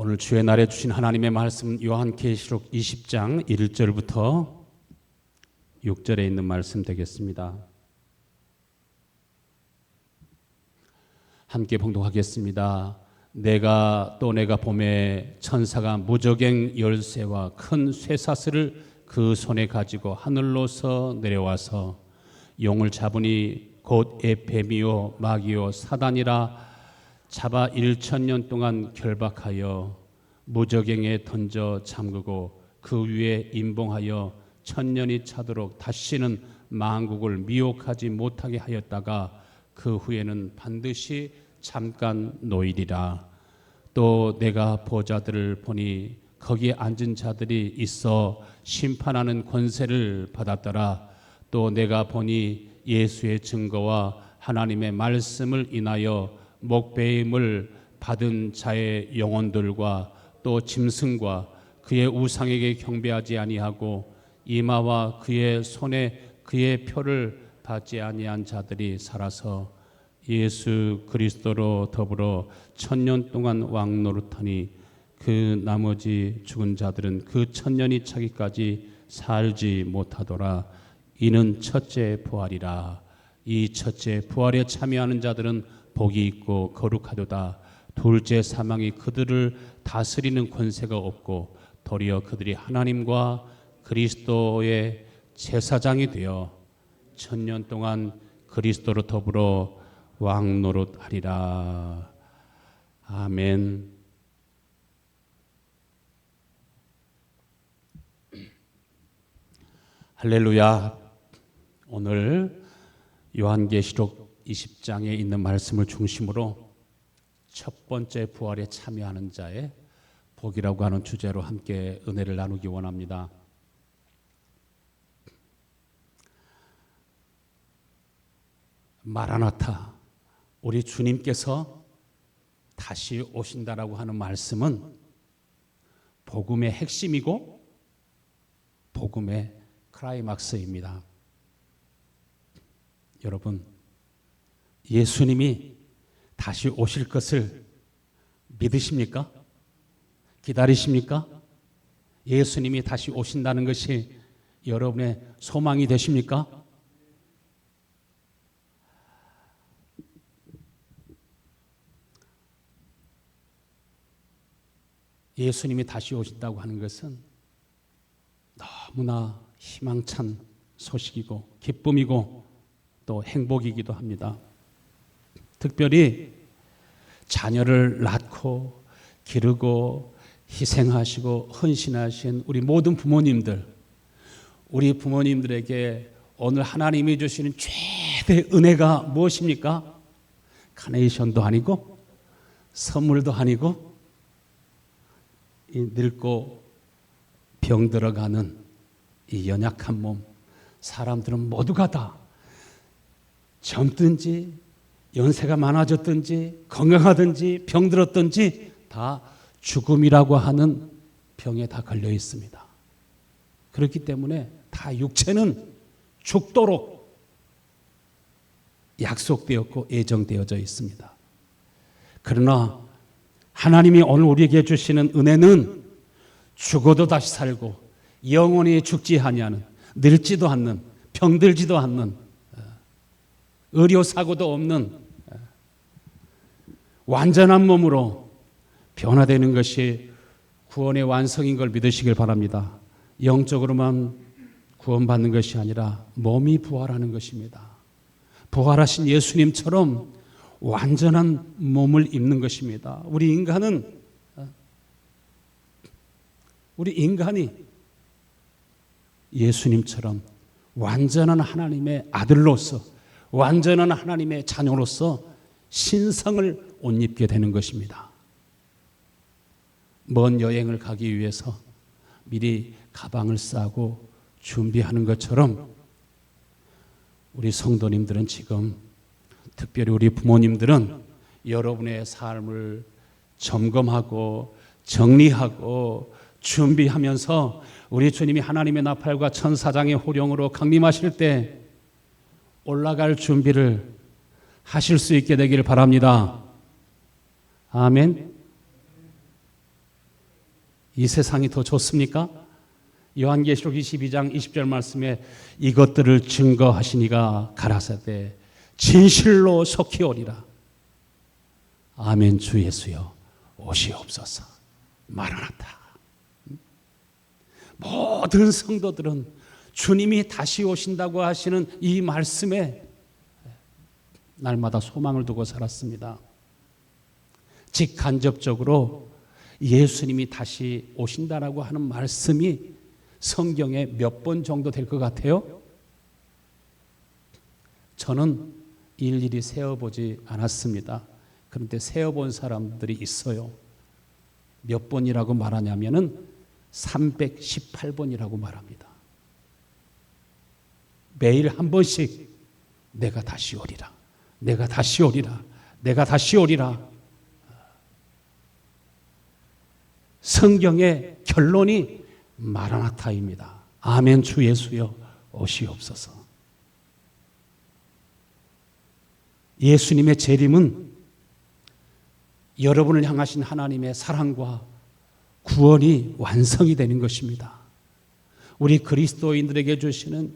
오늘 주의 날에 주신 하나님의 말씀 요한계시록 20장 1절부터 6절에 있는 말씀 되겠습니다. 함께 봉독하겠습니다. 내가 봄에 천사가 무저갱 열쇠와 큰 쇠사슬을 그 손에 가지고 하늘로서 내려와서 용을 잡으니 곧 에페미오 마귀오 사단이라 잡아 1000년 동안 결박하여 무저갱에 던져 잠그고 그 위에 임봉하여 1000년이 차도록 다시는 만국을 미혹하지 못하게 하였다가 그 후에는 반드시 잠깐 놓이리라. 또 내가 보좌들을 보니 거기에 앉은 자들이 있어 심판하는 권세를 받았더라. 또 내가 보니 예수의 증거와 하나님의 말씀을 인하여 목배임을 받은 자의 영혼들과 또 짐승과 그의 우상에게 경배하지 아니하고 이마와 그의 손에 그의 표를 받지 아니한 자들이 살아서 예수 그리스도로 더불어 1000년 동안 왕노릇하니 그 나머지 죽은 자들은 그 1000년이 차기까지 살지 못하더라. 이는 첫째 부활이라. 이 첫째 부활에 참여하는 자들은 복이 있고 거룩하도다. 둘째 사망이 그들을 다스리는 권세가 없고 도리어 그들이 하나님과 그리스도의 제사장이 되어 1000년 동안 그리스도로 더불어 왕노릇하리라. 아멘. 할렐루야. 오늘 요한계시록 20장에 있는 말씀을 중심으로 첫 번째 부활에 참여하는 자의 복이라고 하는 주제로 함께 은혜를 나누기 원합니다. 마라나타, 우리 주님께서 다시 오신다라고 하는 말씀은 복음의 핵심이고 복음의 클라이막스입니다. 여러분, 예수님이 다시 오실 것을 믿으십니까? 기다리십니까? 예수님이 다시 오신다는 것이 여러분의 소망이 되십니까? 예수님이 다시 오신다고 하는 것은 너무나 희망찬 소식이고 기쁨이고 또 행복이기도 합니다. 특별히 자녀를 낳고 기르고 희생하시고 헌신하신 우리 모든 부모님들, 우리 부모님들에게 오늘 하나님이 주시는 최대 은혜가 무엇입니까? 카네이션도 아니고 선물도 아니고 이 늙고 병들어가는 이 연약한 몸, 사람들은 모두가 다 젊든지 연세가 많아졌든지 건강하든지 병들었든지 다 죽음이라고 하는 병에 다 걸려 있습니다. 그렇기 때문에 다 육체는 죽도록 약속되었고 예정되어져 있습니다. 그러나 하나님이 오늘 우리에게 주시는 은혜는 죽어도 다시 살고 영원히 죽지 아니하는, 늙지도 않는, 병들지도 않는, 의료사고도 없는 완전한 몸으로 변화되는 것이 구원의 완성인 걸 믿으시길 바랍니다. 영적으로만 구원받는 것이 아니라 몸이 부활하는 것입니다. 부활하신 예수님처럼 완전한 몸을 입는 것입니다. 우리 인간이 예수님처럼 완전한 하나님의 아들로서, 완전한 하나님의 자녀로서 신성을 옷 입게 되는 것입니다. 먼 여행을 가기 위해서 미리 가방을 싸고 준비하는 것처럼 우리 성도님들은 지금, 특별히 우리 부모님들은 여러분의 삶을 점검하고 정리하고 준비하면서 우리 주님이 하나님의 나팔과 천사장의 호령으로 강림하실 때 올라갈 준비를 하실 수 있게 되기를 바랍니다. 아멘. 이 세상이 더 좋습니까? 요한계시록 22장 20절 말씀에 이것들을 증거하시니가 가라사대 진실로 속히 오리라. 아멘. 주 예수여 오시옵소서. 마라나타. 모든 성도들은 주님이 다시 오신다고 하시는 이 말씀에 날마다 소망을 두고 살았습니다. 직간접적으로 예수님이 다시 오신다라고 하는 말씀이 성경에 몇 번 정도 될 것 같아요? 저는 일일이 세어보지 않았습니다. 그런데 세어본 사람들이 있어요. 몇 번이라고 말하냐면은 318번이라고 말합니다. 매일 한 번씩 내가 다시 오리라. 내가 다시 오리라. 내가 다시 오리라. 성경의 결론이 마라나타입니다. 아멘. 주 예수여 오시옵소서. 예수님의 재림은 여러분을 향하신 하나님의 사랑과 구원이 완성이 되는 것입니다. 우리 그리스도인들에게 주시는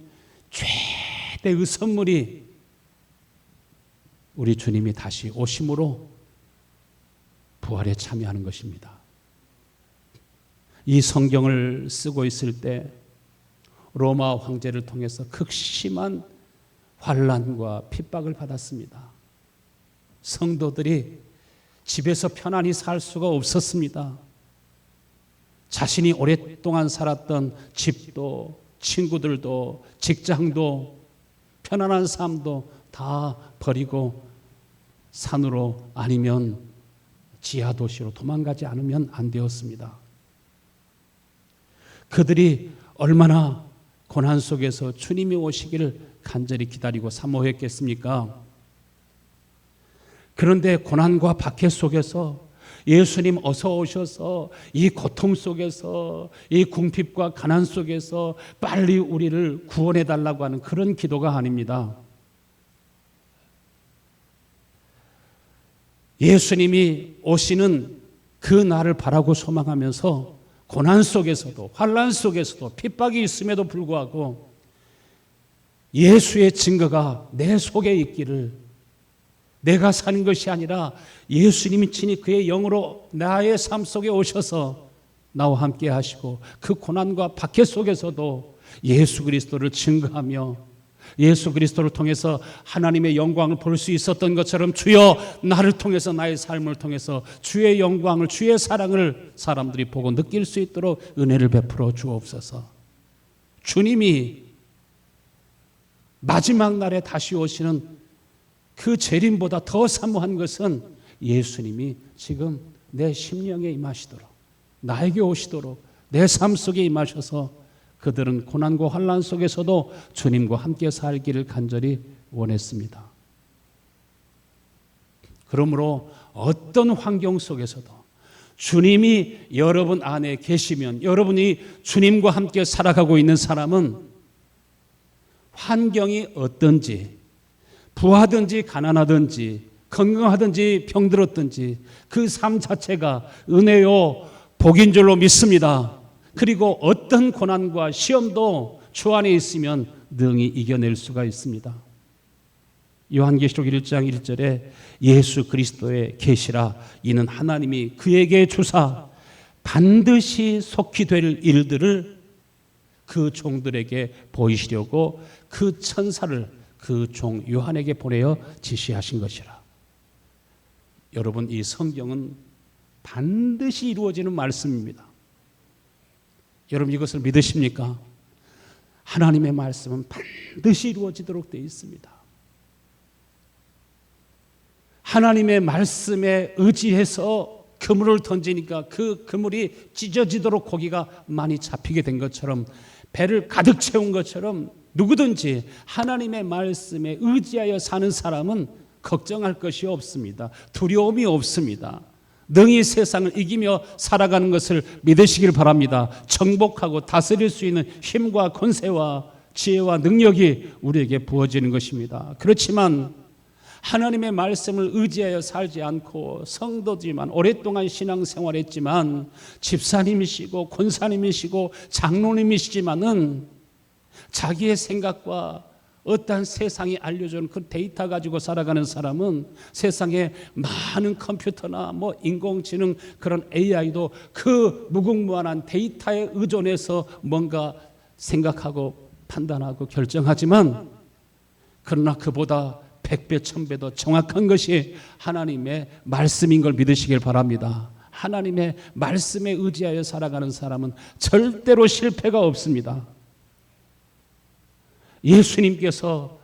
최대의 선물이 우리 주님이 다시 오심으로 부활에 참여하는 것입니다. 이 성경을 쓰고 있을 때 로마 황제를 통해서 극심한 환난과 핍박을 받았습니다. 성도들이 집에서 편안히 살 수가 없었습니다. 자신이 오랫동안 살았던 집도, 친구들도, 직장도, 편안한 삶도 다 버리고 산으로 아니면 지하 도시로 도망가지 않으면 안 되었습니다. 그들이 얼마나 고난 속에서 주님이 오시기를 간절히 기다리고 사모했겠습니까? 그런데 고난과 박해 속에서 예수님 어서 오셔서 이 고통 속에서 이 궁핍과 가난 속에서 빨리 우리를 구원해 달라고 하는 그런 기도가 아닙니다. 예수님이 오시는 그 날을 바라고 소망하면서 고난 속에서도 환난 속에서도 핍박이 있음에도 불구하고 예수의 증거가 내 속에 있기를, 내가 사는 것이 아니라 예수님이 친히 그의 영으로 나의 삶 속에 오셔서 나와 함께 하시고 그 고난과 박해 속에서도 예수 그리스도를 증거하며 예수 그리스도를 통해서 하나님의 영광을 볼 수 있었던 것처럼 주여 나를 통해서 나의 삶을 통해서 주의 영광을, 주의 사랑을 사람들이 보고 느낄 수 있도록 은혜를 베풀어 주옵소서. 주님이 마지막 날에 다시 오시는 그 재림보다 더 사모한 것은 예수님이 지금 내 심령에 임하시도록, 나에게 오시도록 내 삶 속에 임하셔서 그들은 고난과 환난 속에서도 주님과 함께 살기를 간절히 원했습니다. 그러므로 어떤 환경 속에서도 주님이 여러분 안에 계시면, 여러분이 주님과 함께 살아가고 있는 사람은 환경이 어떤지, 부하든지 가난하든지 건강하든지 병들었든지 그 삶 자체가 은혜요 복인 줄로 믿습니다. 그리고 어떤 고난과 시험도 주 안에 있으면 능히 이겨낼 수가 있습니다. 요한계시록 1장 1절에 예수 그리스도의 계시라 이는 하나님이 그에게 주사 반드시 속히 될 일들을 그 종들에게 보이시려고 그 천사를 그 종 요한에게 보내어 지시하신 것이라. 여러분, 이 성경은 반드시 이루어지는 말씀입니다. 여러분, 이것을 믿으십니까? 하나님의 말씀은 반드시 이루어지도록 되어 있습니다. 하나님의 말씀에 의지해서 그물을 던지니까 그 그물이 찢어지도록 고기가 많이 잡히게 된 것처럼, 배를 가득 채운 것처럼 누구든지 하나님의 말씀에 의지하여 사는 사람은 걱정할 것이 없습니다. 두려움이 없습니다. 능히 세상을 이기며 살아가는 것을 믿으시길 바랍니다. 정복하고 다스릴 수 있는 힘과 권세와 지혜와 능력이 우리에게 부어지는 것입니다. 그렇지만 하나님의 말씀을 의지하여 살지 않고 성도지만 오랫동안 신앙생활했지만 집사님이시고 권사님이시고 장로님이시지만은 자기의 생각과 어떠한 세상이 알려주는 그 데이터 가지고 살아가는 사람은 세상에 많은 컴퓨터나 인공지능 그런 AI도 그 무궁무한한 데이터에 의존해서 뭔가 생각하고 판단하고 결정하지만 그러나 그보다 100배, 1000배 더 정확한 것이 하나님의 말씀인 걸 믿으시길 바랍니다. 하나님의 말씀에 의지하여 살아가는 사람은 절대로 실패가 없습니다. 예수님께서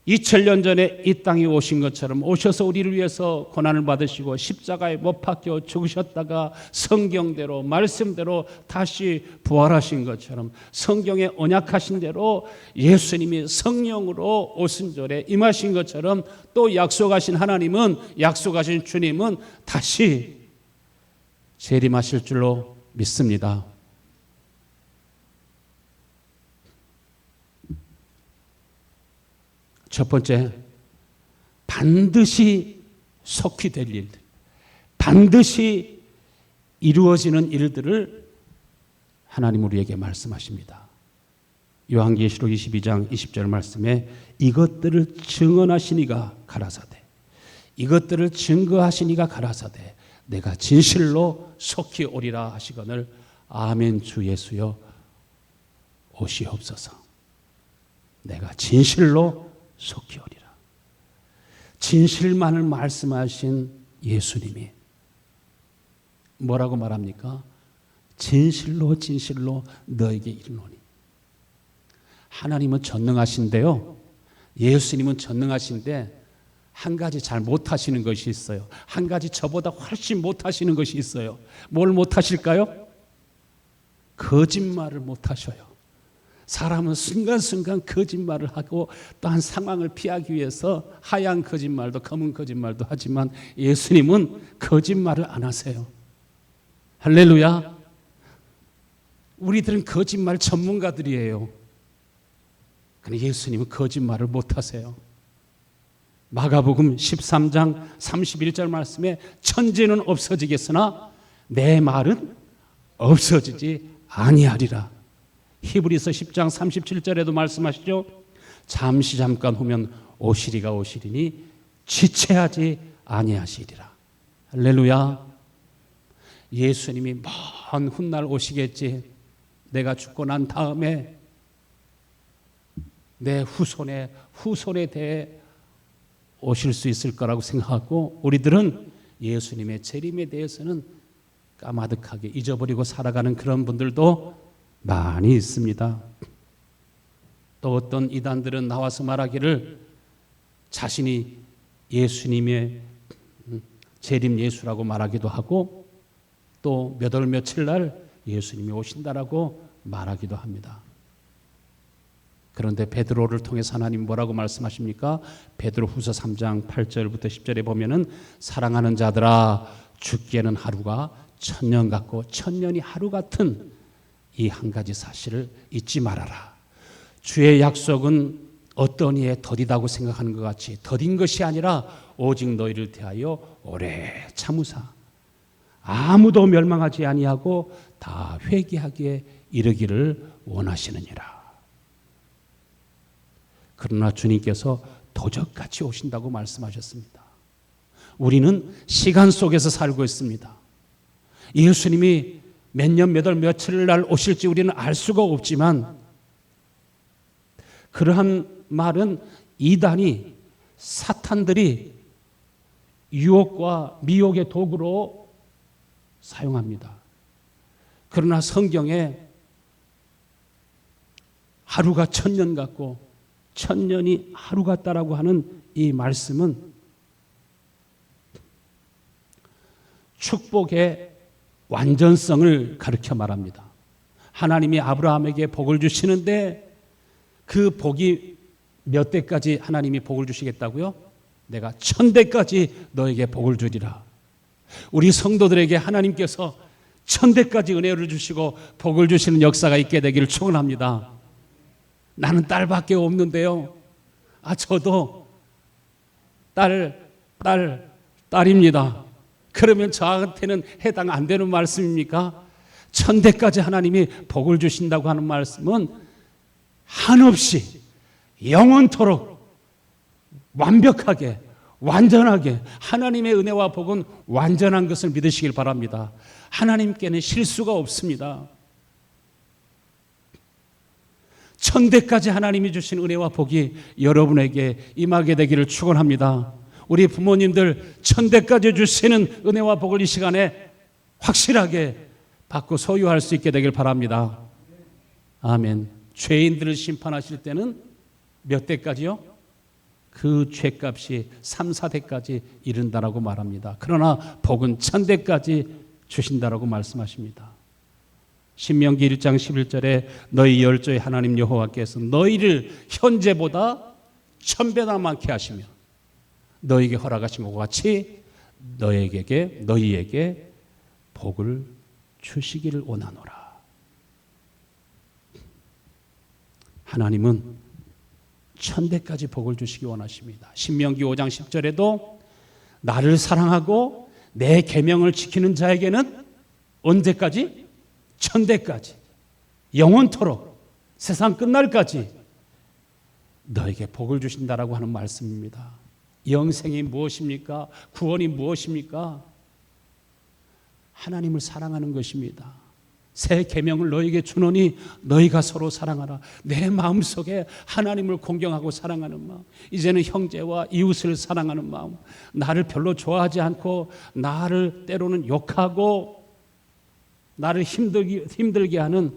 2000년 전에 이 땅에 오신 것처럼 오셔서 우리를 위해서 고난을 받으시고 십자가에 못 박혀 죽으셨다가 성경대로 말씀대로 다시 부활하신 것처럼 성경에 언약하신 대로 예수님이 성령으로 오순절에 임하신 것처럼 또 약속하신 하나님은 약속하신 주님은 다시 재림하실 줄로 믿습니다. 첫 번째, 반드시 속히 될 일들, 반드시 이루어지는 일들을 하나님 우리에게 말씀하십니다. 요한계시록 22장 20절 말씀에 이것들을 증언하시니가 가라사대, 이것들을 증거하시니가 가라사대, 내가 진실로 속히 오리라 하시거늘 아멘. 주 예수여 오시옵소서. 내가 진실로 속히 오리라. 진실만을 말씀하신 예수님이 뭐라고 말합니까? 진실로 진실로 너에게 이르노니. 하나님은 전능하신데요, 예수님은 전능하신데 한 가지 잘 못하시는 것이 있어요. 한 가지 저보다 훨씬 못하시는 것이 있어요. 뭘 못하실까요? 거짓말을 못하셔요. 사람은 순간순간 거짓말을 하고 또한 상황을 피하기 위해서 하얀 거짓말도 검은 거짓말도 하지만 예수님은 거짓말을 안 하세요. 할렐루야. 우리들은 거짓말 전문가들이에요. 그런데 예수님은 거짓말을 못 하세요. 마가복음 13장 31절 말씀에 천지는 없어지겠으나 내 말은 없어지지 아니하리라. 히브리서 10장 37절에도 말씀하시죠. 잠시 잠깐 후면 오시리가 오시리니 지체하지 아니하시리라. 할렐루야. 예수님이 먼 훗날 오시겠지. 내가 죽고 난 다음에 내 후손에 대해 오실 수 있을 거라고 생각하고 우리들은 예수님의 재림에 대해서는 까마득하게 잊어버리고 살아가는 그런 분들도 많이 있습니다. 또 어떤 이단들은 나와서 말하기를 자신이 예수님의 재림 예수라고 말하기도 하고 또 몇 월 며칠 날 예수님이 오신다라고 말하기도 합니다. 그런데 베드로를 통해서 하나님 뭐라고 말씀하십니까? 베드로후서 3장 8절부터 10절에 보면은 사랑하는 자들아 죽기에는 하루가 천년 같고 천년이 하루 같은 이 한 가지 사실을 잊지 말아라. 주의 약속은 어떤 이에 더디다고 생각하는 것 같이 더딘 것이 아니라 오직 너희를 대하여 오래 참으사 아무도 멸망하지 아니하고 다 회개하기에 이르기를 원하시느니라. 그러나 주님께서 도적같이 오신다고 말씀하셨습니다. 우리는 시간 속에서 살고 있습니다. 예수님이 몇 년, 몇 월, 며칠 날 오실지 우리는 알 수가 없지만 그러한 말은 이단이 사탄들이 유혹과 미혹의 도구로 사용합니다. 그러나 성경에 하루가 천년 같고 천년이 하루 같다라고 하는 이 말씀은 축복의 완전성을 가르쳐 말합니다. 하나님이 아브라함에게 복을 주시는데 그 복이 몇 대까지 하나님이 복을 주시겠다고요? 내가 1000대까지 너에게 복을 주리라. 우리 성도들에게 하나님께서 1000대까지 은혜를 주시고 복을 주시는 역사가 있게 되기를 축원합니다. 나는 딸밖에 없는데요. 저도 딸입니다. 그러면 저한테는 해당 안 되는 말씀입니까? 천대까지 하나님이 복을 주신다고 하는 말씀은 한없이 영원토록 완벽하게 완전하게 하나님의 은혜와 복은 완전한 것을 믿으시길 바랍니다. 하나님께는 실수가 없습니다. 천대까지 하나님이 주신 은혜와 복이 여러분에게 임하게 되기를 축원합니다. 우리 부모님들 천대까지 주시는 은혜와 복을 이 시간에 확실하게 받고 소유할 수 있게 되길 바랍니다. 아멘. 죄인들을 심판하실 때는 몇 대까지요? 그 죄값이 3, 4대까지 이른다라고 말합니다. 그러나 복은 1000대까지 주신다라고 말씀하십니다. 신명기 1장 11절에 너희 열조의 하나님 여호와께서 너희를 현재보다 1000배나 많게 하시며 너희에게 허락하신 것과 같이 너희에게 복을 주시기를 원하노라. 하나님은 1000대까지 복을 주시기 원하십니다. 신명기 5장 10절에도 나를 사랑하고 내 계명을 지키는 자에게는 언제까지? 1000대까지 영원토록 세상 끝날까지 너에게 복을 주신다라고 하는 말씀입니다. 영생이 무엇입니까? 구원이 무엇입니까? 하나님을 사랑하는 것입니다. 새 계명을 너에게 주노니 너희가 서로 사랑하라. 내 마음속에 하나님을 공경하고 사랑하는 마음, 이제는 형제와 이웃을 사랑하는 마음, 나를 별로 좋아하지 않고 나를 때로는 욕하고 나를 힘들게 하는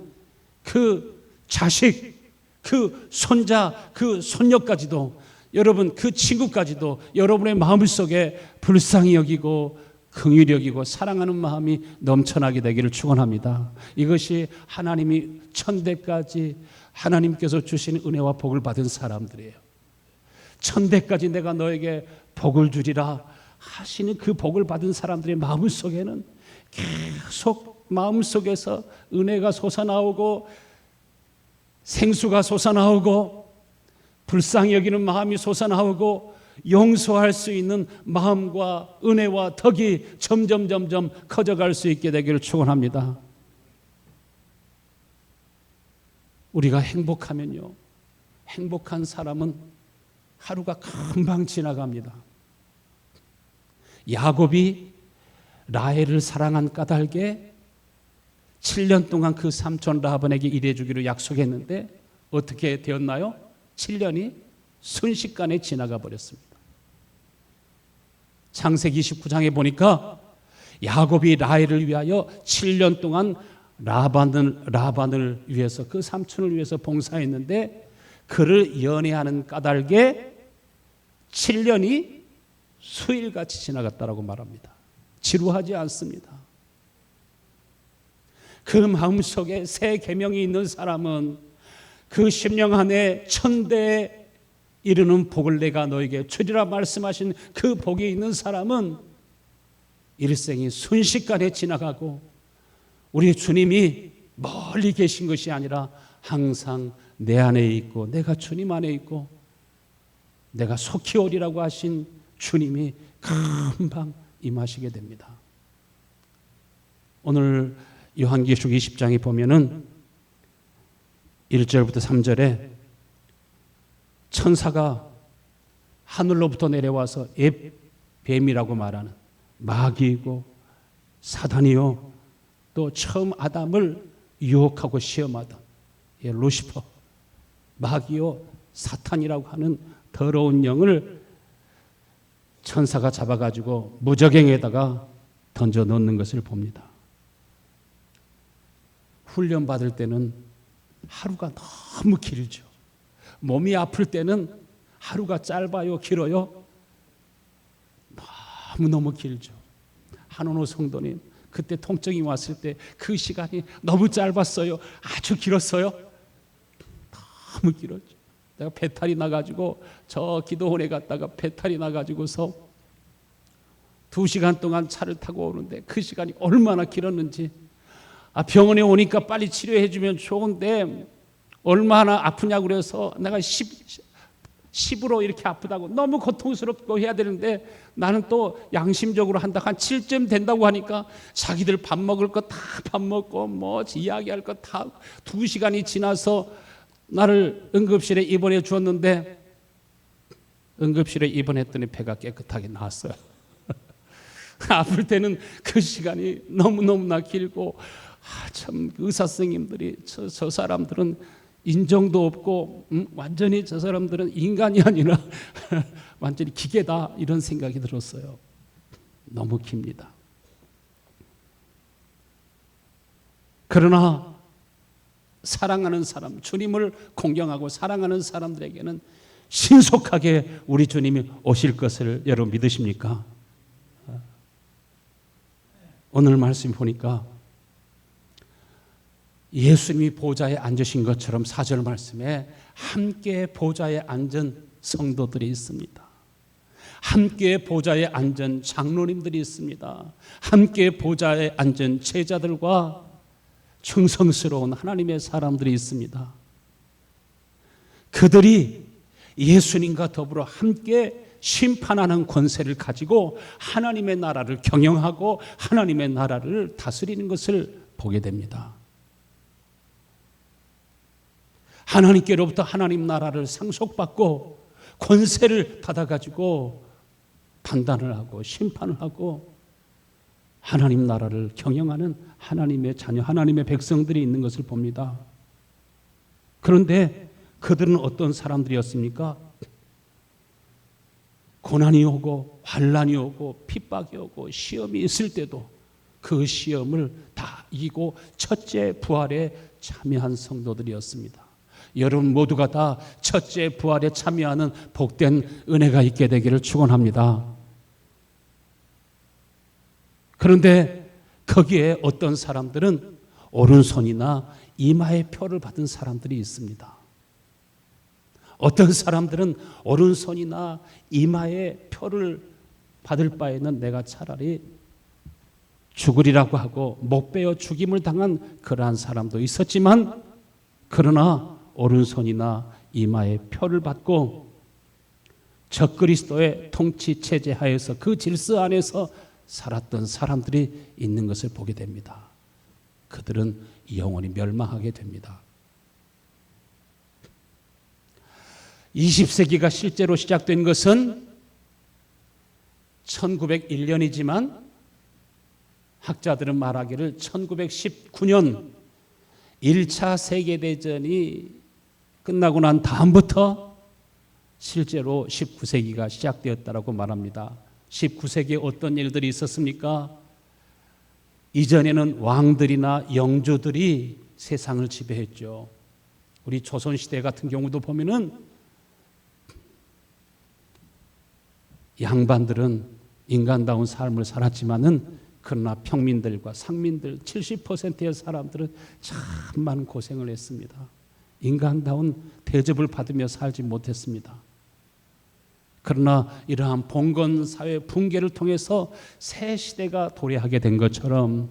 그 자식, 그 손자, 그 손녀까지도, 여러분 그 친구까지도 여러분의 마음속에 불쌍히 여기고 긍휼히 여기고 사랑하는 마음이 넘쳐나게 되기를 축원합니다. 이것이 하나님이 1000대까지 하나님께서 주신 은혜와 복을 받은 사람들이에요. 1000대까지 내가 너에게 복을 주리라 하시는 그 복을 받은 사람들의 마음속에는 계속 마음속에서 은혜가 솟아나오고 생수가 솟아나오고 불쌍히 여기는 마음이 솟아나오고 용서할 수 있는 마음과 은혜와 덕이 점점 커져갈 수 있게 되기를 축원합니다. 우리가 행복하면요, 행복한 사람은 하루가 금방 지나갑니다. 야곱이 라헬을 사랑한 까닭에 7년 동안 그 삼촌 라반에게 일해주기로 약속했는데 어떻게 되었나요? 7년이 순식간에 지나가 버렸습니다. 창세기 29장에 보니까 야곱이 라헬을 위하여 7년 동안 라반을 위해서, 그 삼촌을 위해서 봉사했는데 그를 연애하는 까닭에 7년이 수일같이 지나갔다라고 말합니다. 지루하지 않습니다. 그 마음속에 새 계명이 있는 사람은 그 10년 안에 1000대에 이르는 복을 내가 너에게 주리라 말씀하신 그 복이 있는 사람은 일생이 순식간에 지나가고 우리 주님이 멀리 계신 것이 아니라 항상 내 안에 있고 내가 주님 안에 있고 내가 속히 오리라고 하신 주님이 금방 임하시게 됩니다. 오늘 요한계시록 20장에 보면은 1절부터 3절에 천사가 하늘로부터 내려와서 뱀이라고 말하는 마귀이고 사단이요, 또 처음 아담을 유혹하고 시험하던 루시퍼, 마귀요 사탄이라고 하는 더러운 영을 천사가 잡아가지고 무저갱에다가 던져 넣는 것을 봅니다. 훈련 받을 때는 하루가 너무 길죠. 몸이 아플 때는 하루가 짧아요, 길어요? 너무너무 길죠. 한원호 성도님, 그때 통증이 왔을 때 그 시간이 너무 짧았어요? 아주 길었어요? 너무 길었죠. 내가 배탈이 나가지고 저 기도원에 갔다가 배탈이 나가지고서 2시간 동안 차를 타고 오는데 그 시간이 얼마나 길었는지, 병원에 오니까 빨리 치료해 주면 좋은데 얼마나 아프냐고 그래서 내가 10으로 이렇게 아프다고 너무 고통스럽고 해야 되는데 나는 또 양심적으로 한다 한 7점 된다고 하니까 자기들 밥 먹을 거 다 밥 먹고 뭐 이야기할 거 다 2시간이 지나서 나를 응급실에 입원해 주었는데 응급실에 입원했더니 배가 깨끗하게 나았어요. 아플 때는 그 시간이 너무너무나 길고 참 의사 선생님들이 저 사람들은 인정도 없고 완전히 저 사람들은 인간이 아니라 완전히 기계다 이런 생각이 들었어요. 너무 깁니다. 그러나 사랑하는 사람, 주님을 공경하고 사랑하는 사람들에게는 신속하게 우리 주님이 오실 것을 여러분 믿으십니까? 오늘 말씀 보니까 예수님이 보좌에 앉으신 것처럼 4절 말씀에 함께 보좌에 앉은 성도들이 있습니다. 함께 보좌에 앉은 장로님들이 있습니다. 함께 보좌에 앉은 제자들과 충성스러운 하나님의 사람들이 있습니다. 그들이 예수님과 더불어 함께 심판하는 권세를 가지고 하나님의 나라를 경영하고 하나님의 나라를 다스리는 것을 보게 됩니다. 하나님께로부터 하나님 나라를 상속받고 권세를 받아가지고 판단을 하고 심판을 하고 하나님 나라를 경영하는 하나님의 자녀, 하나님의 백성들이 있는 것을 봅니다. 그런데 그들은 어떤 사람들이었습니까? 고난이 오고 환난이 오고 핍박이 오고 시험이 있을 때도 그 시험을 다 이기고 첫째 부활에 참여한 성도들이었습니다. 여러분 모두가 다 첫째 부활에 참여하는 복된 은혜가 있게 되기를 축원합니다. 그런데 거기에 어떤 사람들은 오른손이나 이마에 표를 받은 사람들이 있습니다. 어떤 사람들은 오른손이나 이마에 표를 받을 바에는 내가 차라리 죽으리라고 하고 못 베어 죽임을 당한 그러한 사람도 있었지만 그러나 오른손이나 이마에 표를 받고 적그리스도의 통치 체제 하에서 그 질서 안에서 살았던 사람들이 있는 것을 보게 됩니다. 그들은 영원히 멸망하게 됩니다. 20세기가 실제로 시작된 것은 1901년이지만 학자들은 말하기를 1919년 1차 세계대전이 끝나고 난 다음부터 실제로 19세기가 시작되었다고 말합니다. 19세기에 어떤 일들이 있었습니까? 이전에는 왕들이나 영주들이 세상을 지배했죠. 우리 조선시대 같은 경우도 보면은 양반들은 인간다운 삶을 살았지만은 그러나 평민들과 상민들 70%의 사람들은 참 많은 고생을 했습니다. 인간다운 대접을 받으며 살지 못했습니다. 그러나 이러한 봉건사회 붕괴를 통해서 새 시대가 도래하게 된 것처럼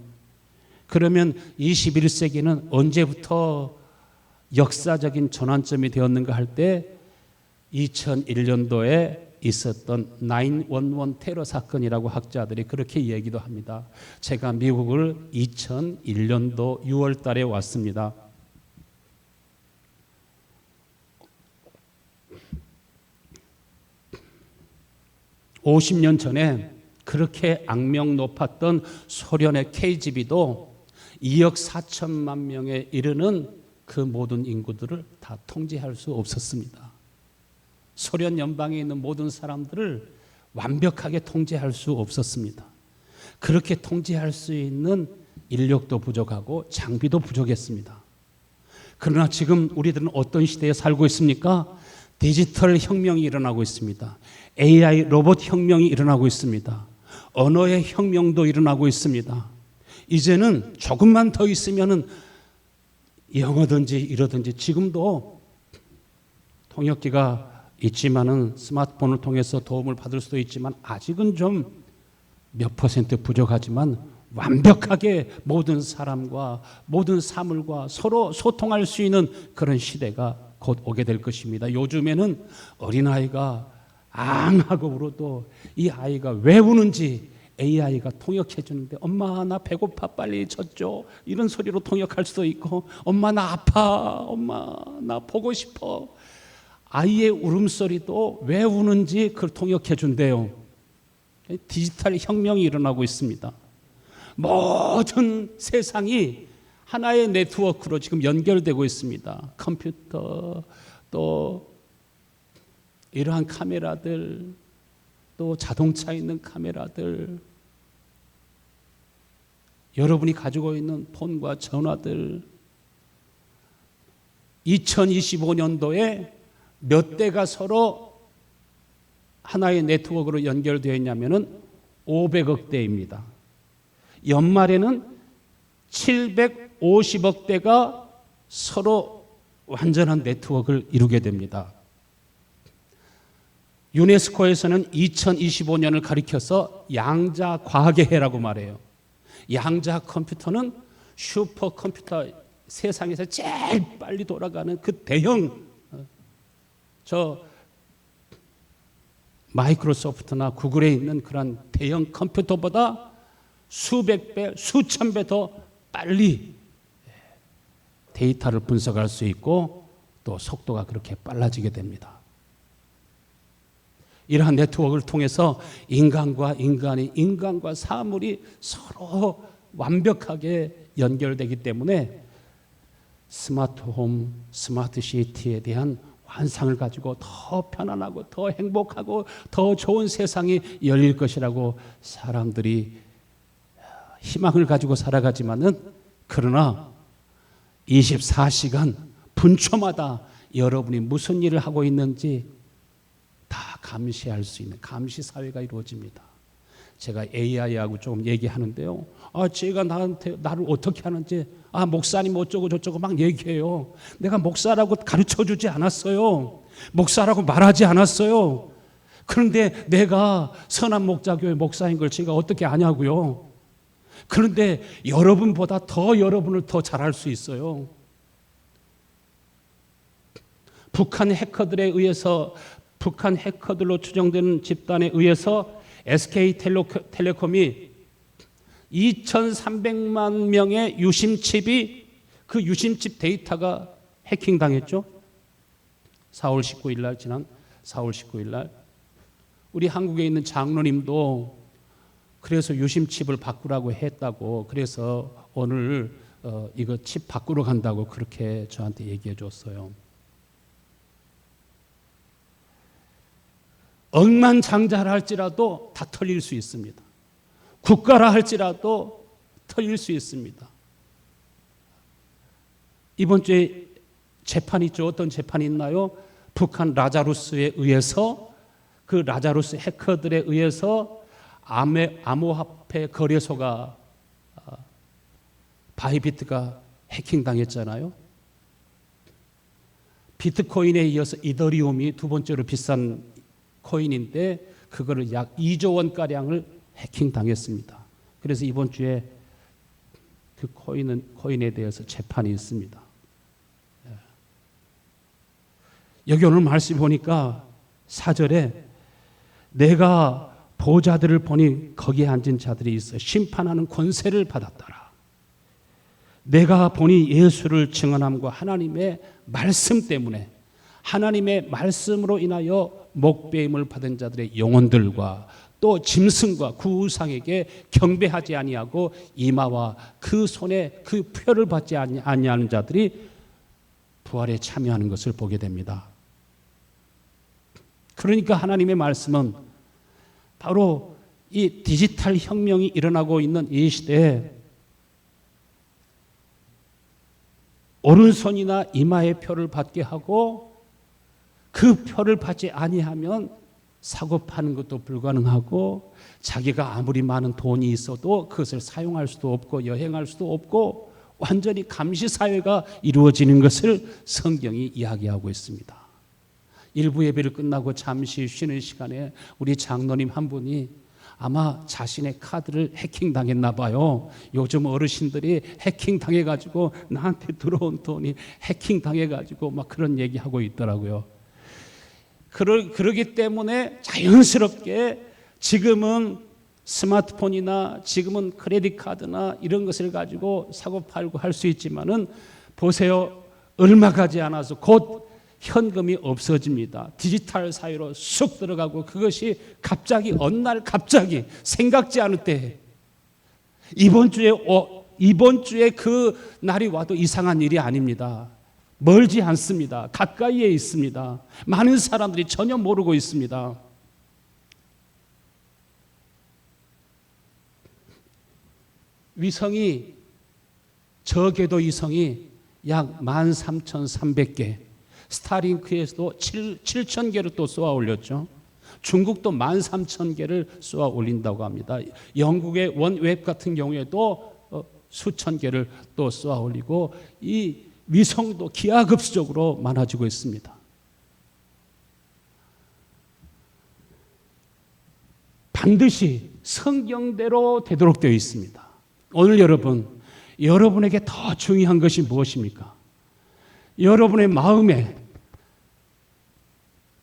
그러면 21세기는 언제부터 역사적인 전환점이 되었는가 할 때 2001년도에 있었던 9/11 테러 사건이라고 학자들이 그렇게 얘기도 합니다. 제가 미국을 2001년도 6월 달에 왔습니다. (50년) 전에 그렇게 악명 높았던 소련의 KGB도 2억 4천만 명에 이르는 그 모든 인구들을 다 통제할 수 없었습니다. 소련 연방에 있는 모든 사람들을 완벽하게 통제할 수 없었습니다. 그렇게 통제할 수 있는 인력도 부족하고 장비도 부족했습니다. 그러나 지금 우리들은 어떤 시대에 살고 있습니까? 디지털 혁명이 일어나고 있습니다. AI 로봇 혁명이 일어나고 있습니다. 언어의 혁명도 일어나고 있습니다. 이제는 조금만 더 있으면은 영어든지 이러든지 지금도 통역기가 있지만은 스마트폰을 통해서 도움을 받을 수도 있지만 아직은 좀 몇 % 부족하지만 완벽하게 모든 사람과 모든 사물과 서로 소통할 수 있는 그런 시대가 곧 오게 될 것입니다. 요즘에는 어린아이가 앙하고 울어도 이 아이가 왜 우는지 AI가 통역해 주는데, 엄마 나 배고파 빨리 젖줘, 이런 소리로 통역할 수도 있고, 엄마 나 아파, 엄마 나 보고 싶어. 아이의 울음소리도 왜 우는지 그걸 통역해 준대요. 디지털 혁명이 일어나고 있습니다. 모든 세상이 하나의 네트워크로 지금 연결되고 있습니다. 컴퓨터, 또 이러한 카메라들, 또 자동차에 있는 카메라들, 여러분이 가지고 있는 폰과 전화들, 2025년도에 몇 대가 서로 하나의 네트워크로 연결되어 있냐면은 500억 대입니다. 연말에는 750억 대가 서로 완전한 네트워크를 이루게 됩니다. 유네스코에서는 2025년을 가리켜서 양자 과학의 해라고 말해요. 양자 컴퓨터는 슈퍼컴퓨터, 세상에서 제일 빨리 돌아가는 그 대형, 마이크로소프트나 구글에 있는 그런 대형 컴퓨터보다 수백 배, 수천 배 더 빨리 데이터를 분석할 수 있고, 또 속도가 그렇게 빨라지게 됩니다. 이러한 네트워크를 통해서 인간과 사물이 서로 완벽하게 연결되기 때문에 스마트홈, 스마트시티에 대한 환상을 가지고 더 편안하고 더 행복하고 더 좋은 세상이 열릴 것이라고 사람들이 희망을 가지고 살아가지만은, 그러나 24시간 분초마다 여러분이 무슨 일을 하고 있는지 다 감시할 수 있는 감시 사회가 이루어집니다. 제가 AI하고 조금 얘기하는데요. 제가 나를 어떻게 하는지, 목사님 어쩌고 저쩌고 막 얘기해요. 내가 목사라고 가르쳐 주지 않았어요. 목사라고 말하지 않았어요. 그런데 내가 선한 목자교회 목사인 걸 제가 어떻게 아냐고요. 그런데 여러분보다 더 여러분을 더 잘할 수 있어요. 북한 해커들로 추정되는 집단에 의해서 SK텔레콤이 2,300만 명의 유심칩이, 그 유심칩 데이터가 해킹당했죠. 4월 19일 날, 지난 4월 19일 날 우리 한국에 있는 장로님도 그래서 유심칩을 바꾸라고 했다고, 그래서 오늘 이거 칩 바꾸러 간다고 그렇게 저한테 얘기해 줬어요. 억만장자라 할지라도 다 털릴 수 있습니다. 국가라 할지라도 털릴 수 있습니다. 이번 주에 재판이 있죠. 어떤 재판이 있나요? 북한 라자루스에 의해서, 그 라자루스 해커들에 의해서 암호화폐 거래소가, 바이비트가 해킹당했잖아요. 비트코인에 이어서 이더리움이 두 번째로 비싼 코인인데, 그거를 약 2조 원가량을 해킹당했습니다. 그래서 이번 주에 그 코인에 대해서 재판이 있습니다. 여기 오늘 말씀 보니까 4절에 내가 보좌들을 보니 거기에 앉은 자들이 있어 심판하는 권세를 받았더라. 내가 보니 예수를 증언함과 하나님의 말씀 때문에, 하나님의 말씀으로 인하여 목배임을 받은 자들의 영혼들과 또 짐승과 그 우상에게 경배하지 아니하고 이마와 그 손에 그 표를 받지 아니하는 자들이 부활에 참여하는 것을 보게 됩니다. 그러니까 하나님의 말씀은 바로 이 디지털 혁명이 일어나고 있는 이 시대에 오른손이나 이마의 표를 받게 하고, 그 표를 받지 아니하면 사고 파는 것도 불가능하고, 자기가 아무리 많은 돈이 있어도 그것을 사용할 수도 없고 여행할 수도 없고, 완전히 감시 사회가 이루어지는 것을 성경이 이야기하고 있습니다. 일부 예배를 끝나고 잠시 쉬는 시간에 우리 장로님 한 분이 아마 자신의 카드를 해킹당했나 봐요. 요즘 어르신들이 해킹당해가지고 나한테 들어온 돈이 해킹당해가지고 막 그런 얘기하고 있더라고요. 그러기 때문에 자연스럽게 지금은 스마트폰이나 지금은 크레딧 카드나 이런 것을 가지고 사고 팔고 할 수 있지만은 보세요. 얼마 가지 않아서 곧 현금이 없어집니다. 디지털 사회로 쑥 들어가고 그것이 갑자기 어느 날 갑자기 생각지 않을 때 이번 주에 그 날이 와도 이상한 일이 아닙니다. 멀지 않습니다. 가까이에 있습니다. 많은 사람들이 전혀 모르고 있습니다. 위성이 저궤도 위성이 약 13,300개, 스타링크에서도 7,000개를 또 쏘아 올렸죠. 중국도 13,000개를 쏘아 올린다고 합니다. 영국의 원웹 같은 경우에도 수천 개를 또 쏘아 올리고 이 위성도 기하급수적으로 많아지고 있습니다. 반드시 성경대로 되도록 되어 있습니다. 오늘 여러분에게 더 중요한 것이 무엇입니까? 여러분의 마음에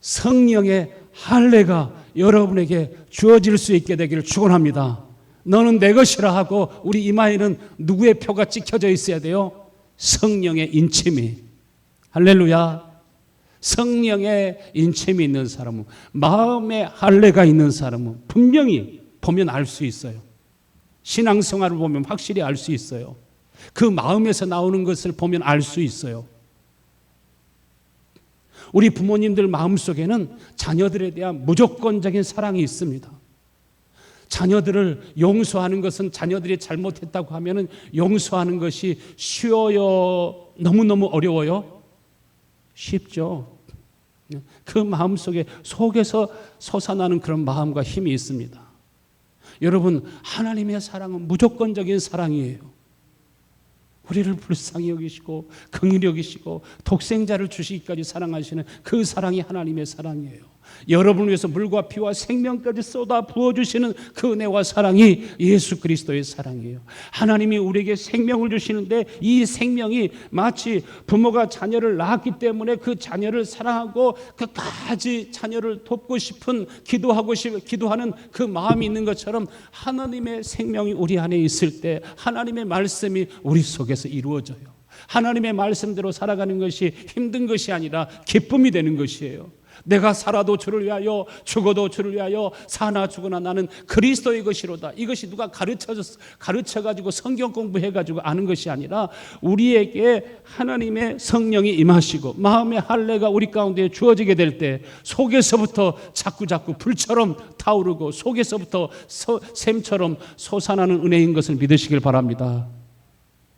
성령의 할례가 여러분에게 주어질 수 있게 되기를 축원합니다. 너는 내 것이라 하고 우리 이마에는 누구의 표가 찍혀져 있어야 돼요? 성령의 인침이. 할렐루야. 성령의 인침이 있는 사람은, 마음에 할례가 있는 사람은 분명히 보면 알 수 있어요. 신앙생활을 보면 확실히 알 수 있어요. 그 마음에서 나오는 것을 보면 알 수 있어요. 우리 부모님들 마음속에는 자녀들에 대한 무조건적인 사랑이 있습니다. 자녀들을 용서하는 것은, 자녀들이 잘못했다고 하면 용서하는 것이 쉬워요? 너무너무 어려워요? 쉽죠. 그 마음속에 속에서 솟아나는 그런 마음과 힘이 있습니다. 여러분, 하나님의 사랑은 무조건적인 사랑이에요. 우리를 불쌍히 여기시고 긍휼히 여기시고 독생자를 주시기까지 사랑하시는 그 사랑이 하나님의 사랑이에요. 여러분을 위해서 물과 피와 생명까지 쏟아 부어주시는 그 은혜와 사랑이 예수 그리스도의 사랑이에요. 하나님이 우리에게 생명을 주시는데 이 생명이 마치 부모가 자녀를 낳았기 때문에 그 자녀를 사랑하고 끝까지 자녀를 돕고 싶은 기도하는 그 마음이 있는 것처럼 하나님의 생명이 우리 안에 있을 때 하나님의 말씀이 우리 속에서 이루어져요. 하나님의 말씀대로 살아가는 것이 힘든 것이 아니라 기쁨이 되는 것이에요. 내가 살아도 주를 위하여 죽어도 주를 위하여 사나 죽으나 나는 그리스도의 것이로다. 이것이 누가 가르쳐가지고 성경 공부해가지고 아는 것이 아니라 우리에게 하나님의 성령이 임하시고 마음의 할례가 우리 가운데 주어지게 될 때 속에서부터 자꾸 불처럼 타오르고 속에서부터 샘처럼 솟아나는 은혜인 것을 믿으시길 바랍니다.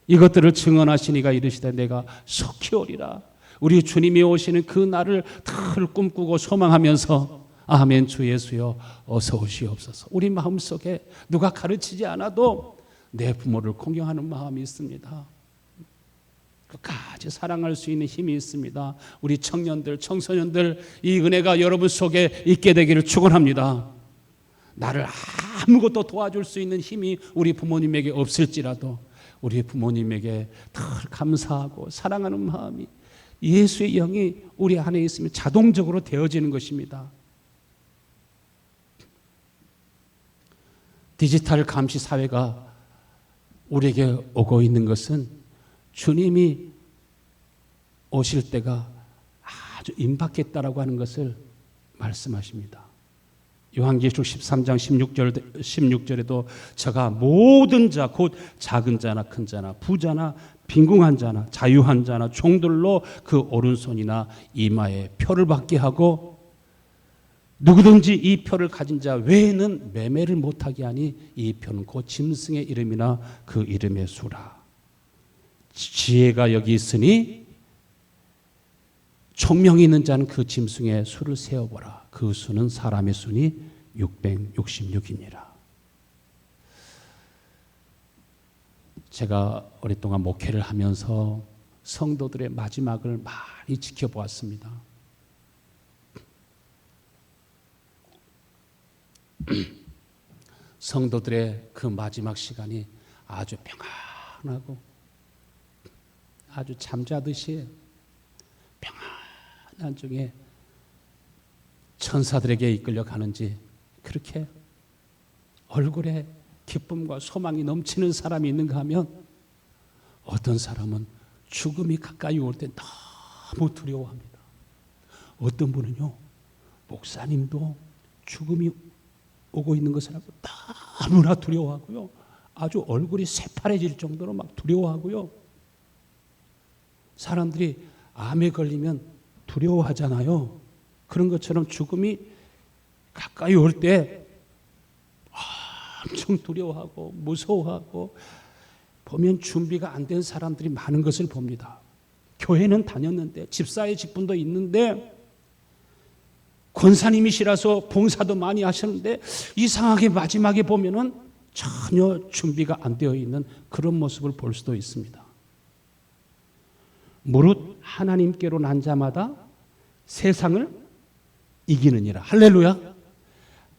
이것들을 증언하신 이가 이르시되 내가 속히 오리라. 우리 주님이 오시는 그 날을 늘 꿈꾸고 소망하면서 아멘 주 예수여 어서 오시옵소서. 우리 마음속에 누가 가르치지 않아도 내 부모를 공경하는 마음이 있습니다. 끝까지 사랑할 수 있는 힘이 있습니다. 우리 청년들, 청소년들 이 은혜가 여러분 속에 있게 되기를 축원합니다. 나를 아무것도 도와줄 수 있는 힘이 우리 부모님에게 없을지라도 우리 부모님에게 늘 감사하고 사랑하는 마음이 예수의 영이 우리 안에 있으면 자동적으로 되어지는 것입니다. 디지털 감시 사회가 우리에게 오고 있는 것은 주님이 오실 때가 아주 임박했다라고 하는 것을 말씀하십니다. 요한계시록 13장 16절에도 저가 모든 자 곧 작은 자나 큰 자나 부자나 빈궁한 자나 자유한 자나 종들로 그 오른손이나 이마에 표를 받게 하고 누구든지 이 표를 가진 자 외에는 매매를 못하게 하니 이 표는 곧 짐승의 이름이나 그 이름의 수라. 지혜가 여기 있으니 총명이 있는 자는 그 짐승의 수를 세어보라. 그 수는 사람의 수니 666이니라. 제가 오랫동안 목회를 하면서 성도들의 마지막을 많이 지켜보았습니다. 성도들의 그 마지막 시간이 아주 평안하고 아주 잠자듯이 평안한 중에 천사들에게 이끌려 가는지, 그렇게 얼굴에 기쁨과 소망이 넘치는 사람이 있는가 하면, 어떤 사람은 죽음이 가까이 올 때 너무 두려워합니다. 어떤 분은요, 목사님도 죽음이 오고 있는 것을 알고 너무나 두려워하고요, 아주 얼굴이 새파래질 정도로 막 두려워하고요. 사람들이 암에 걸리면 두려워하잖아요. 그런 것처럼 죽음이 가까이 올 때 엄청 두려워하고 무서워하고, 보면 준비가 안 된 사람들이 많은 것을 봅니다. 교회는 다녔는데, 집사의 직분도 있는데, 권사님이시라서 봉사도 많이 하셨는데, 이상하게 마지막에 보면은 전혀 준비가 안 되어 있는 그런 모습을 볼 수도 있습니다. 무릇 하나님께로 난 자마다 세상을 이기느니라. 할렐루야.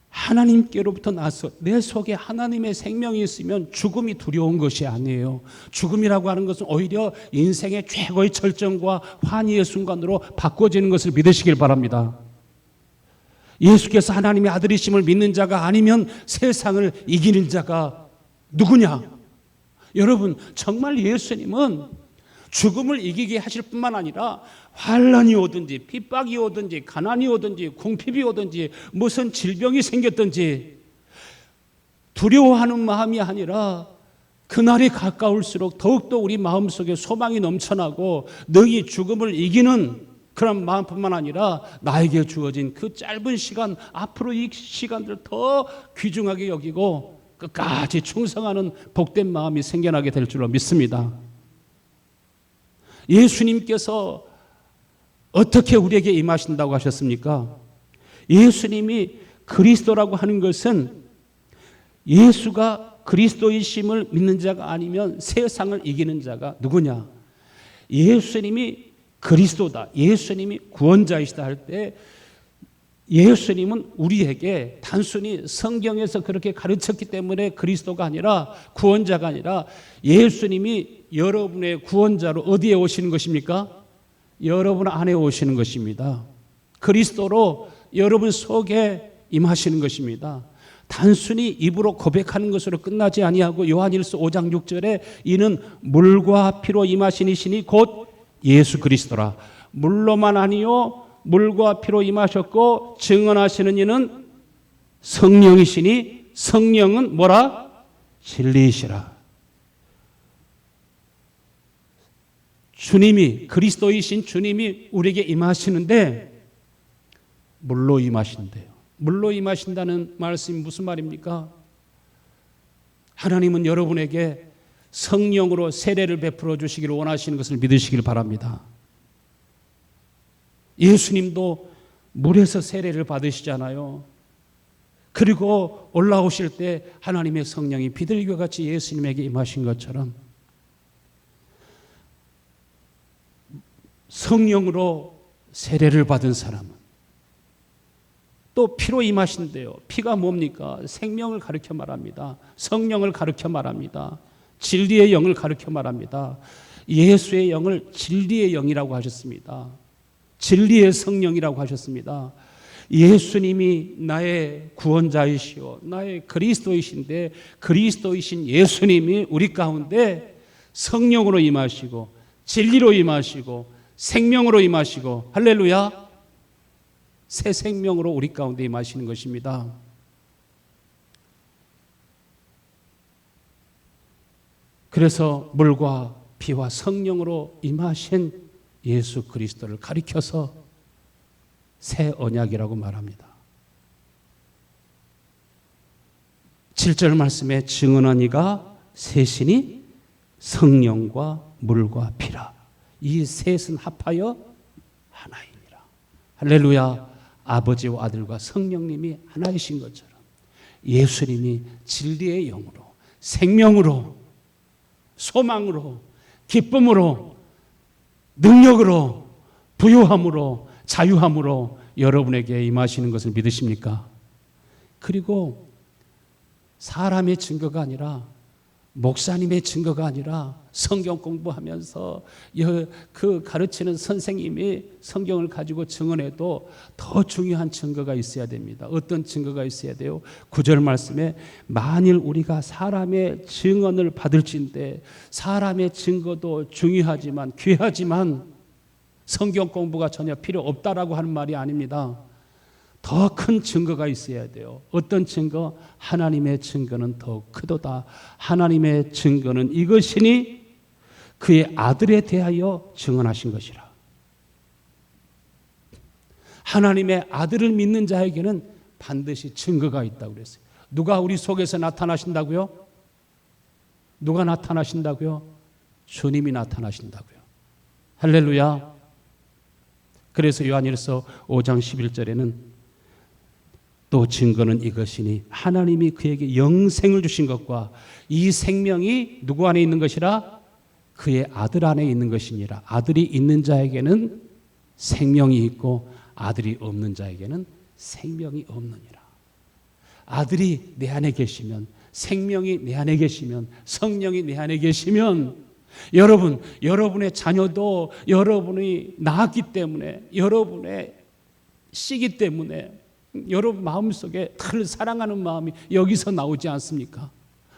하나님께로부터 나서 내 속에 하나님의 생명이 있으면 죽음이 두려운 것이 아니에요. 죽음이라고 하는 것은 오히려 인생의 최고의 절정과 환희의 순간으로 바꿔지는 것을 믿으시길 바랍니다. 예수께서 하나님의 아들이심을 믿는 자가 아니면 세상을 이기는 자가 누구냐? 여러분, 정말 예수님은 죽음을 이기게 하실 뿐만 아니라 환난이 오든지 핍박이 오든지 가난이 오든지 궁핍이 오든지 무슨 질병이 생겼든지 두려워하는 마음이 아니라, 그날이 가까울수록 더욱더 우리 마음속에 소망이 넘쳐나고 능히 죽음을 이기는 그런 마음뿐만 아니라, 나에게 주어진 그 짧은 시간, 앞으로 이 시간들을 더 귀중하게 여기고 끝까지 충성하는 복된 마음이 생겨나게 될 줄로 믿습니다. 예수님께서 어떻게 우리에게 임하신다고 하셨습니까? 예수님이 그리스도라고 하는 것은, 예수가 그리스도이심을 믿는 자가 아니면 세상을 이기는 자가 누구냐? 예수님이 그리스도다, 예수님이 구원자이시다 할 때, 예수님은 우리에게 단순히 성경에서 그렇게 가르쳤기 때문에 그리스도가 아니라, 구원자가 아니라, 예수님이 여러분의 구원자로 어디에 오시는 것입니까? 여러분 안에 오시는 것입니다. 그리스도로 여러분 속에 임하시는 것입니다. 단순히 입으로 고백하는 것으로 끝나지 아니하고, 요한일서 5장 6절에 이는 물과 피로 임하신 이시니 곧 예수 그리스도라. 물로만 아니요 물과 피로 임하셨고, 증언하시는 이는 성령이시니, 성령은 뭐라? 진리이시라. 주님이, 그리스도이신 주님이 우리에게 임하시는데 물로 임하신대요. 물로 임하신다는 말씀이 무슨 말입니까? 하나님은 여러분에게 성령으로 세례를 베풀어 주시기를 원하시는 것을 믿으시길 바랍니다. 예수님도 물에서 세례를 받으시잖아요. 그리고 올라오실 때 하나님의 성령이 비둘기와 같이 예수님에게 임하신 것처럼, 성령으로 세례를 받은 사람은 또 피로 임하신대요. 피가 뭡니까? 생명을 가르쳐 말합니다. 성령을 가르쳐 말합니다. 진리의 영을 가르쳐 말합니다. 예수의 영을 진리의 영이라고 하셨습니다. 진리의 성령이라고 하셨습니다. 예수님이 나의 구원자이시오, 나의 그리스도이신데, 그리스도이신 예수님이 우리 가운데 성령으로 임하시고, 진리로 임하시고, 생명으로 임하시고, 할렐루야, 새 생명으로 우리 가운데 임하시는 것입니다. 그래서 물과 피와 성령으로 임하신 예수 그리스도를 가리켜서 새 언약이라고 말합니다. 7절 말씀에 증언한 이가 셋이니 성령과 물과 피라. 이 셋은 합하여 하나이니라. 할렐루야. 아버지와 아들과 성령님이 하나이신 것처럼 예수님이 진리의 영으로, 생명으로, 소망으로, 기쁨으로, 능력으로, 부유함으로, 자유함으로 여러분에게 임하시는 것을 믿으십니까? 그리고 사람의 증거가 아니라, 목사님의 증거가 아니라, 성경 공부하면서 그 가르치는 선생님이 성경을 가지고 증언해도 더 중요한 증거가 있어야 됩니다. 어떤 증거가 있어야 돼요? 9절 말씀에 만일 우리가 사람의 증언을 받을진대, 사람의 증거도 중요하지만 귀하지만 성경 공부가 전혀 필요 없다라고 하는 말이 아닙니다. 더 큰 증거가 있어야 돼요. 어떤 증거? 하나님의 증거는 더 크도다. 하나님의 증거는 이것이니 그의 아들에 대하여 증언하신 것이라. 하나님의 아들을 믿는 자에게는 반드시 증거가 있다고 그랬어요. 누가 우리 속에서 나타나신다고요? 누가 나타나신다고요? 주님이 나타나신다고요. 할렐루야. 그래서 요한일서 5장 11절에는 또 증거는 이것이니 하나님이 그에게 영생을 주신 것과 이 생명이 누구 안에 있는 것이라? 그의 아들 안에 있는 것이니라. 아들이 있는 자에게는 생명이 있고 아들이 없는 자에게는 생명이 없느니라. 아들이 내 안에 계시면, 생명이 내 안에 계시면, 성령이 내 안에 계시면 여러분의 자녀도 여러분이 낳았기 때문에, 여러분의 씨기 때문에 여러분 마음속에 늘 사랑하는 마음이 여기서 나오지 않습니까?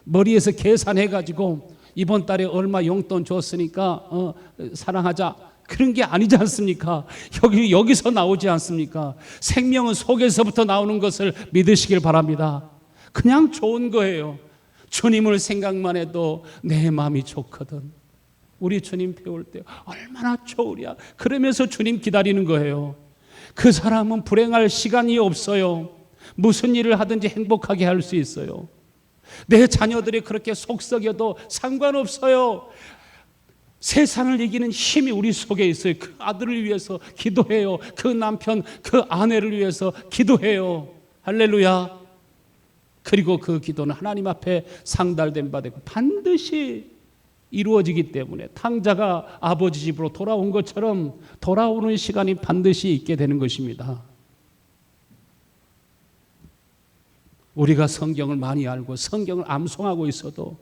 머리에서 계산해가지고 이번 달에 얼마 용돈 줬으니까 사랑하자, 그런 게 아니지 않습니까? 여기서 나오지 않습니까? 생명은 속에서부터 나오는 것을 믿으시길 바랍니다. 그냥 좋은 거예요. 주님을 생각만 해도 내 마음이 좋거든. 우리 주님 배울 때 얼마나 좋으랴. 그러면서 주님 기다리는 거예요. 그 사람은 불행할 시간이 없어요. 무슨 일을 하든지 행복하게 할 수 있어요. 내 자녀들이 그렇게 속썩여도 상관없어요. 세상을 이기는 힘이 우리 속에 있어요. 그 아들을 위해서 기도해요. 그 남편, 그 아내를 위해서 기도해요. 할렐루야. 그리고 그 기도는 하나님 앞에 상달된 바 되고 반드시 이루어지기 때문에 탕자가 아버지 집으로 돌아온 것처럼 돌아오는 시간이 반드시 있게 되는 것입니다. 우리가 성경을 많이 알고 성경을 암송하고 있어도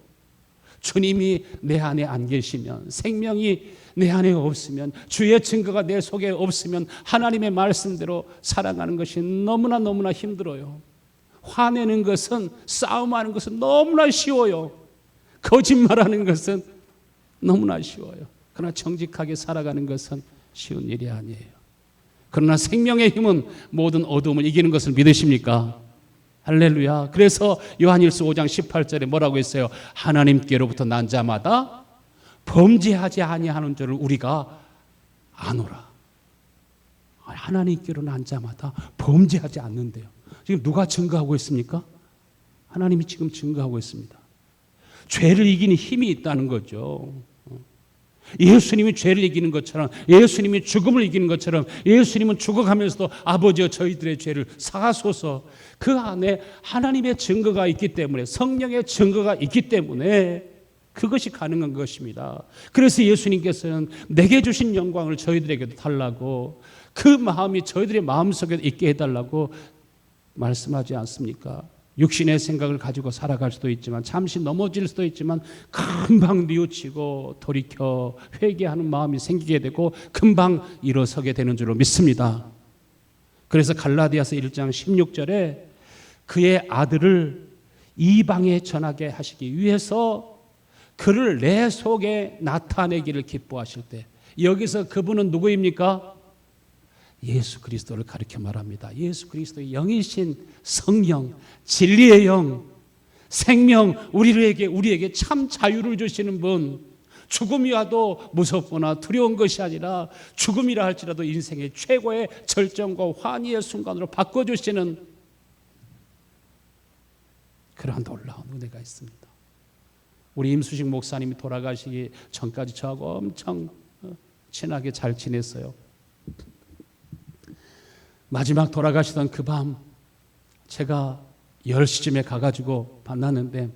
주님이 내 안에 안 계시면, 생명이 내 안에 없으면, 주의 증거가 내 속에 없으면 하나님의 말씀대로 살아가는 것이 너무나 힘들어요. 화내는 것은, 싸움하는 것은 너무나 쉬워요. 거짓말하는 것은 너무나 쉬워요. 그러나 정직하게 살아가는 것은 쉬운 일이 아니에요. 그러나 생명의 힘은 모든 어둠을 이기는 것을 믿으십니까? 할렐루야. 그래서 요한일서 5장 18절에 뭐라고 했어요? 하나님께로부터 난 자마다 범죄하지 아니하는 줄을 우리가 아노라. 하나님께로 난 자마다 범죄하지 않는데요. 지금 누가 증거하고 있습니까? 하나님이 지금 증거하고 있습니다. 죄를 이기는 힘이 있다는 거죠. 예수님이 죄를 이기는 것처럼, 예수님이 죽음을 이기는 것처럼, 예수님은 죽어가면서도 아버지여 저희들의 죄를 사하소서, 그 안에 하나님의 증거가 있기 때문에, 성령의 증거가 있기 때문에 그것이 가능한 것입니다. 그래서 예수님께서는 내게 주신 영광을 저희들에게도 달라고, 그 마음이 저희들의 마음속에 있게 해달라고 말씀하지 않습니까? 육신의 생각을 가지고 살아갈 수도 있지만, 잠시 넘어질 수도 있지만 금방 뉘우치고 돌이켜 회개하는 마음이 생기게 되고 금방 일어서게 되는 줄로 믿습니다. 그래서 갈라디아서 1장 16절에 그의 아들을 이방에 전하게 하시기 위해서 그를 내 속에 나타내기를 기뻐하실 때, 여기서 그분은 누구입니까? 예수 그리스도를 가리켜 말합니다. 예수 그리스도의 영이신 성령, 진리의 영, 생명, 우리에게 참 자유를 주시는 분, 죽음이 와도 무섭거나 두려운 것이 아니라 죽음이라 할지라도 인생의 최고의 절정과 환희의 순간으로 바꿔주시는 그러한 놀라운 은혜가 있습니다. 우리 임수식 목사님이 돌아가시기 전까지 저하고 엄청 친하게 잘 지냈어요. 마지막 돌아가시던 그 밤 제가 10시쯤에 가가지고 만났는데,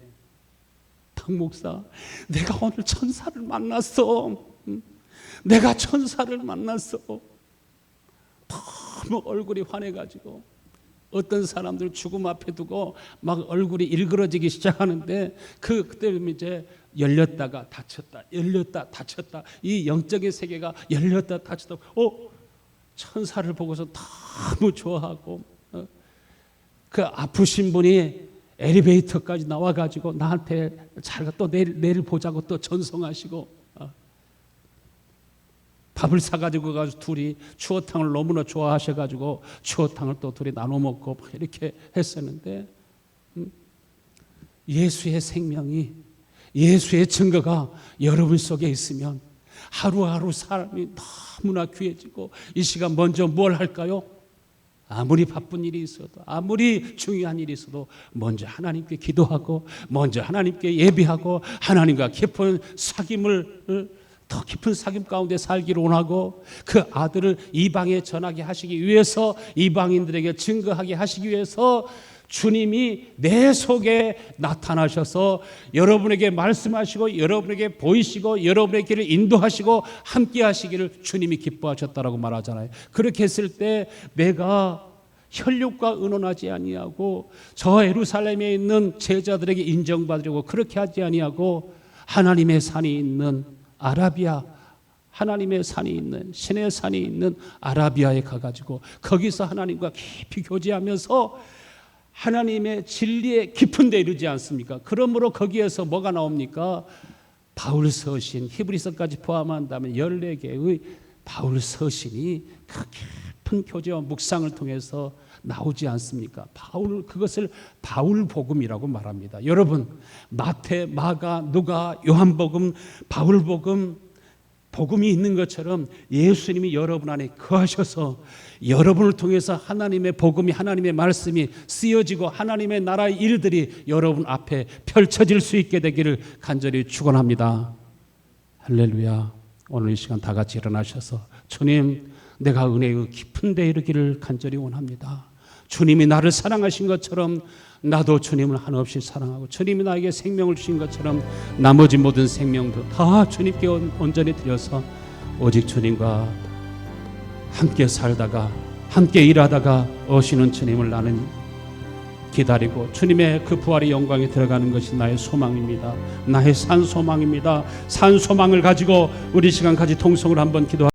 탁 목사, 내가 오늘 천사를 만났어. 내가 천사를 만났어. 너무 얼굴이 환해가지고 어떤 사람들 죽음 앞에 두고 막 얼굴이 일그러지기 시작하는데 그때 이제 열렸다가 닫혔다, 열렸다 닫혔다, 이 영적인 세계가 열렸다 닫혔다. 천사를 보고서 너무 좋아하고, 그 아프신 분이 엘리베이터까지 나와가지고 나한테 자기가 또 내일 보자고 또 전송하시고, 밥을 사가지고 가서 둘이 추어탕을 너무나 좋아하셔가지고 추어탕을 또 둘이 나눠 먹고 이렇게 했었는데, 예수의 생명이, 예수의 증거가 여러분 속에 있으면 하루하루 삶이 너무나 귀해지고, 이 시간 먼저 뭘 할까요? 아무리 바쁜 일이 있어도, 아무리 중요한 일이 있어도 먼저 하나님께 기도하고, 먼저 하나님께 예비하고, 하나님과 깊은 사귐을, 더 깊은 사귐 가운데 살기를 원하고, 그 아들을 이방에 전하게 하시기 위해서, 이방인들에게 증거하게 하시기 위해서 주님이 내 속에 나타나셔서 여러분에게 말씀하시고, 여러분에게 보이시고, 여러분의 길을 인도하시고 함께 하시기를 주님이 기뻐하셨다라고 말하잖아요. 그렇게 했을 때 내가 혈육과 의논하지 아니하고, 저 예루살렘에 있는 제자들에게 인정받으려고 그렇게 하지 아니하고, 하나님의 산이 있는 아라비아, 하나님의 산이 있는, 신의 산이 있는 아라비아에 가가지고 거기서 하나님과 깊이 교제하면서 하나님의 진리의 깊은 데 이르지 않습니까? 그러므로 거기에서 뭐가 나옵니까? 바울 서신, 히브리서까지 포함한다면 14개의 바울 서신이 그 깊은 교제와 묵상을 통해서 나오지 않습니까? 그것을 바울 복음이라고 말합니다. 여러분, 마태, 마가, 누가, 요한복음, 바울 복음이 있는 것처럼 예수님이 여러분 안에 거하셔서 여러분을 통해서 하나님의 복음이, 하나님의 말씀이 쓰여지고 하나님의 나라의 일들이 여러분 앞에 펼쳐질 수 있게 되기를 간절히 축원합니다. 할렐루야. 오늘 이 시간 다 같이 일어나셔서, 주님, 내가 은혜의 깊은 데 이르기를 간절히 원합니다. 주님이 나를 사랑하신 것처럼 나도 주님을 한없이 사랑하고, 주님이 나에게 생명을 주신 것처럼 나머지 모든 생명도 다 주님께 온전히 드려서 오직 주님과 함께 살다가, 함께 일하다가 오시는 주님을 나는 기다리고, 주님의 그 부활의 영광에 들어가는 것이 나의 소망입니다. 나의 산 소망입니다. 산 소망을 가지고 우리 시간 같이 통성을 한번 기도하겠습니다.